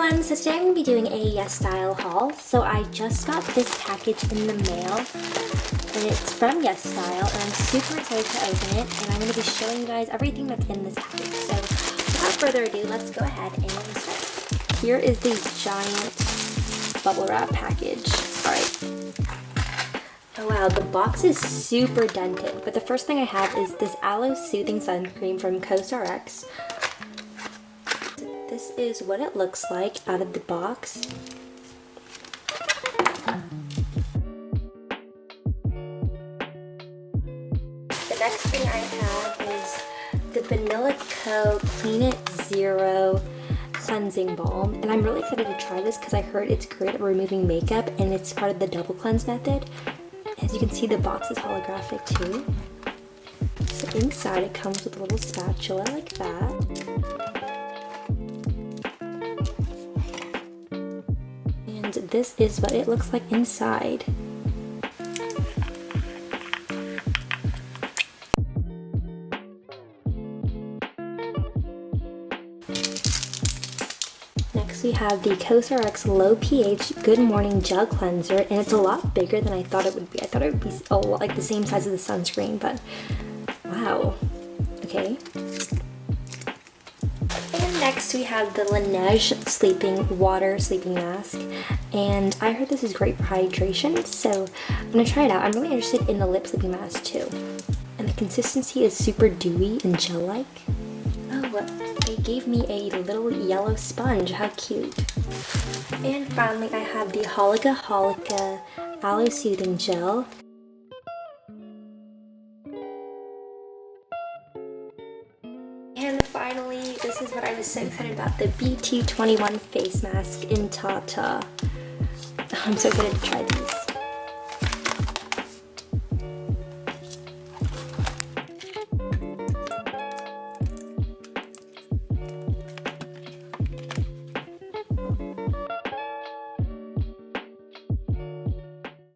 everyone, so today I'm going to be doing a YesStyle haul. So I just got this package in the mail and it's from YesStyle and I'm super excited to open it and I'm going to be showing you guys everything that's in this package. So without further ado, let's go ahead and start. Here is the giant bubble wrap package. Alright. Oh wow, the box is super dented, but the first thing I have is this Aloe Soothing Sun Cream from COSRX. This is what it looks like out of the box. The next thing I have is the Vanilla Co. Clean It Zero Cleansing Balm. And I'm really excited to try this because I heard it's great at removing makeup and it's part of the double cleanse method. As you can see, the box is holographic too. So inside it comes with a little spatula like that. And this is what it looks like inside. Next we have the COSRX Low pH Good Morning Gel Cleanser, and it's a lot bigger than I thought it would be. I thought it would be a lot like the same size as the sunscreen, but wow. Okay. And next we have the Laneige Sleeping Mask, and I heard this is great for hydration, so I'm gonna try it out. I'm really interested in the lip sleeping mask too. And the consistency is super dewy and gel-like. Oh, they gave me a little yellow sponge. How cute. And finally I have the Holika Aloe Soothing Gel. And finally, this is what I was so excited about, the BT21 face mask in Tata. I'm so excited to try these.